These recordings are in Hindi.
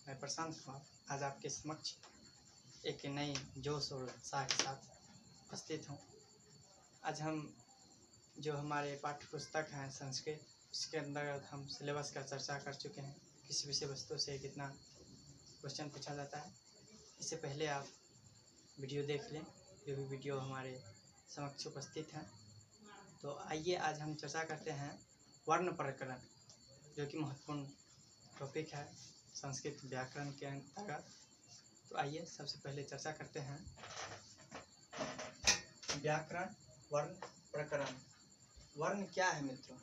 मैं प्रशांत कुमार आज आपके समक्ष एक नई जोश और उत्साह के साथ उपस्थित हूँ। आज हम जो हमारे पाठ्य पुस्तक हैं संस्कृत, उसके अंतर्गत हम सिलेबस का चर्चा कर चुके हैं। किस विषय वस्तु से कितना क्वेश्चन पूछा जाता है। इससे पहले आप वीडियो देख लें, जो भी वीडियो हमारे समक्ष उपस्थित हैं। तो आइए आज हम चर्चा करते हैं वर्ण प्रकरण, जो कि महत्वपूर्ण टॉपिक है संस्कृत व्याकरण के अंतर्गत। तो आइए सबसे पहले चर्चा करते हैं व्याकरण वर्ण प्रकरण। वर्ण क्या है मित्रों?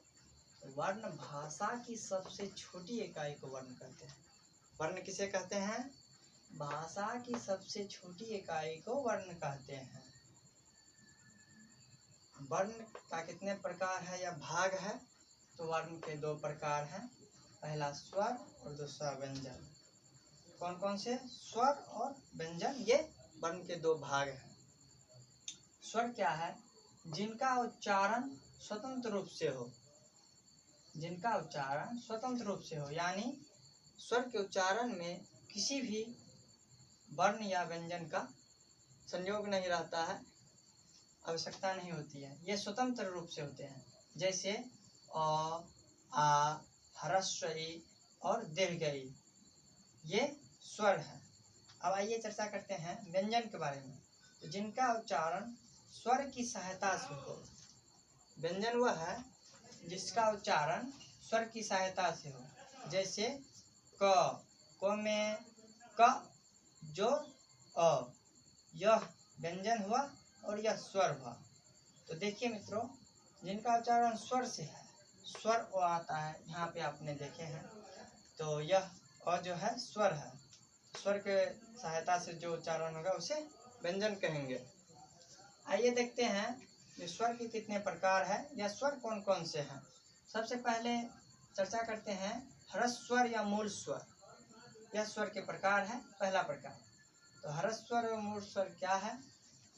वर्ण भाषा की सबसे छोटी इकाई को वर्ण कहते हैं। वर्ण किसे कहते हैं? भाषा की सबसे छोटी इकाई को वर्ण कहते हैं। वर्ण का कितने प्रकार है या भाग है? तो वर्ण के दो प्रकार हैं, पहला स्वर और दूसरा व्यंजन। कौन कौन से? स्वर और व्यंजन, ये वर्ण के दो भाग हैं। स्वर क्या है? जिनका उच्चारण स्वतंत्र रूप से हो, जिनका उच्चारण स्वतंत्र रूप से हो, यानी स्वर के उच्चारण में किसी भी वर्ण या व्यंजन का संयोग नहीं रहता है, आवश्यकता नहीं होती है, ये स्वतंत्र रूप से होते हैं। जैसे अ, आ, ह्रस्व ई और दीर्घ ई, ये स्वर है। अब आइए चर्चा करते हैं व्यंजन के बारे में। तो जिनका उच्चारण स्वर की सहायता से हो, व्यंजन वह है जिसका उच्चारण स्वर की सहायता से हो। जैसे क में क जो अ, यह व्यंजन हुआ और यह स्वर हुआ। तो देखिए मित्रों, जिनका उच्चारण स्वर से है, स्वर ओ आता है, यहाँ पे आपने देखे हैं। तो यह अ जो है स्वर है, स्वर के सहायता से जो उच्चारण होगा उसे व्यंजन कहेंगे। आइए देखते हैं कि स्वर के कितने प्रकार है या स्वर कौन कौन से हैं। सबसे पहले चर्चा करते हैं ह्रस्व स्वर या मूल स्वर। यह स्वर के प्रकार है। पहला प्रकार, तो ह्रस्व स्वर और मूल स्वर क्या है?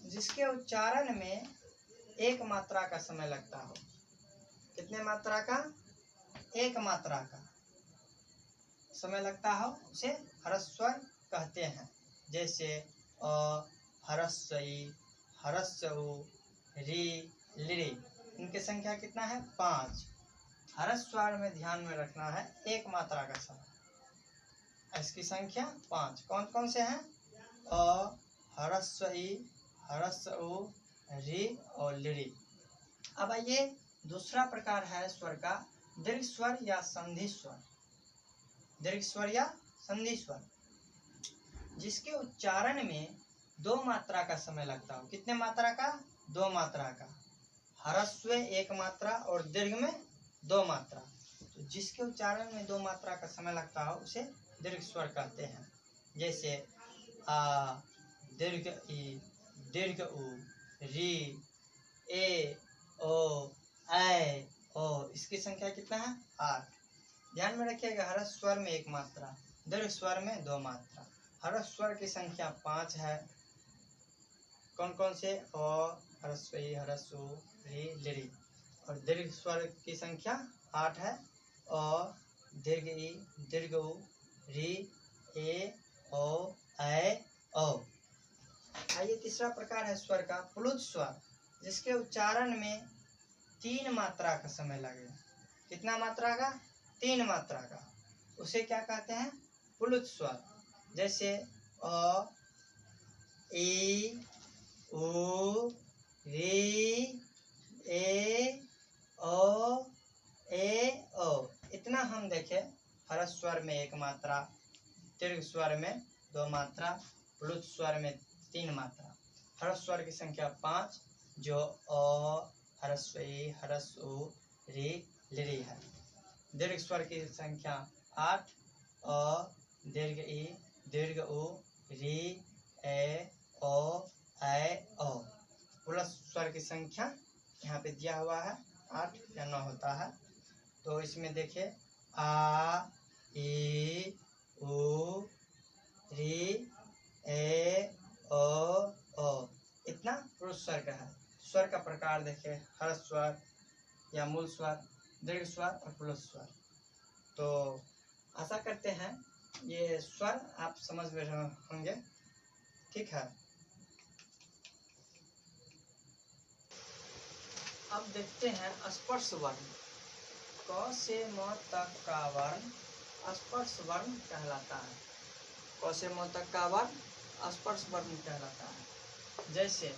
जिसके उच्चारण में एक मात्रा का समय लगता हो। कितने मात्रा का? एक मात्रा का समय लगता हो, उसे ह्रस्व स्वर कहते हैं। जैसे अ, ह्रस्व ई, ह्रस्व उ, री, लिरी। इनकी संख्या कितना है? 5। ह्रस्व स्वर में ध्यान में रखना है एक मात्रा का समय, इसकी संख्या 5। कौन कौन से हैं? अ, ह्रस्व ई, ह्रस्व उ, री और लिरी। अब आइए दूसरा प्रकार है स्वर का दीर्घ स्वर या संधि स्वर। दीर्घ स्वर या संधि स्वर, जिसके उच्चारण में 2 मात्रा का समय लगता हो। कितने मात्रा का? 2 मात्रा का। ह्रस्व 1 मात्रा और दीर्घ में 2 मात्रा। तो जिसके उच्चारण में 2 मात्रा का समय लगता हो उसे दीर्घ स्वर कहते हैं। जैसे आ, दीर्घ ई, दीर्घ उ, री, ए, ओ, ऐ, ओ। इसकी संख्या कितना है? 8। ध्यान में रखिएगा, ह्रस्व स्वर में 1 मात्रा, दीर्घ स्वर में 2 मात्रा। ह्रस्व स्वर की संख्या 5 है। कौन कौन से? अ, ह्रस्व ई, ह्रस्व उ, री, लिरी। और दीर्घ स्वर की संख्या 8 है। अ, दीर्घ ई, दीर्घ उ, री, ए, ओ, ऐ, ओ। आइए तीसरा प्रकार है स्वर का प्लुत स्वर, जिसके उच्चारण में 3 मात्रा का समय लगेगा। कितना मात्रा का? 3 मात्रा का। उसे क्या कहते हैं? प्लुत स्वर। जैसे अ, ई, उ, री, ए, ओ, ए, ओ। इतना हम देखें, ह्रस्व स्वर में 1 मात्रा, दीर्घ स्वर में 2 मात्रा, प्लुत स्वर में 3 मात्रा। ह्रस्व स्वर की संख्या 5, जो अ, ह्रस्व ई, ह्रस्व उ, री, लिरी है। दीर्घ स्वर की संख्या 8, अ, दीर्घ ई, दीर्घ उ, री, ए, ओ, ऐ, ओ। प्लस स्वर की संख्या यहाँ पे दिया हुआ है, 8 या 9 होता है। तो इसमें देखिए आ, ई, उ, री, ए, ओ। इतना पुरुष स्वर का है। स्वर का प्रकार देखिए, ह्रस्व स्वर या मूल स्वर, दीर्घ स्वर और प्लुत स्वर। तो आशा करते हैं ये स्वर आप समझ में रहे होंगे, ठीक है। अब देखते हैं स्पर्श वर्ण। क से म तक का वर्ण स्पर्श वर्ण कहलाता है। क से म तक का वर्ण स्पर्श वर्ण कहलाता है। जैसे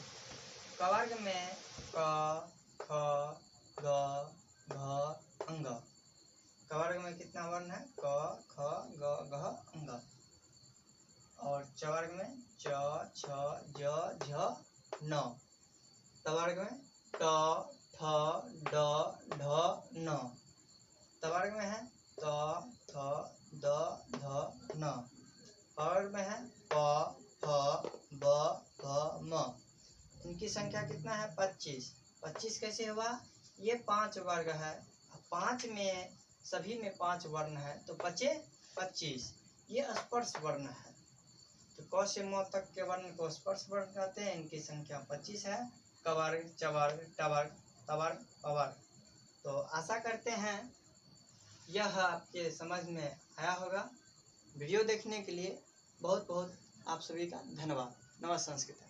क वर्ग में क, ख, ग, घ, अंग। क वर्ग में कितना वर्ण है? क, ख, ग, घ, अंग। और च वर्ग में च, छ, ज, झ, न। त वर्ग में ट, ठ, ड, ढ, न। त वर्ग में है त, थ, द, ध, न। प वर्ग में है प, फ, ब, भ, म। इनकी संख्या कितना है? 25। 25 कैसे हुआ? ये 5 वर्ग है, 5 में सभी में 5 वर्ण है, तो बचे 25। ये स्पर्श वर्ण है। तो क से म तक के वर्ण को स्पर्श वर्ण कहते हैं। इनकी संख्या 25 है। क वर्ग, च वर्ग, ट वर्ग, त वर्ग, प वर्ग। तो आशा करते हैं यह आपके समझ में आया होगा। वीडियो देखने के लिए बहुत बहुत आप सभी का धन्यवाद। नमस्कार संस्कृत।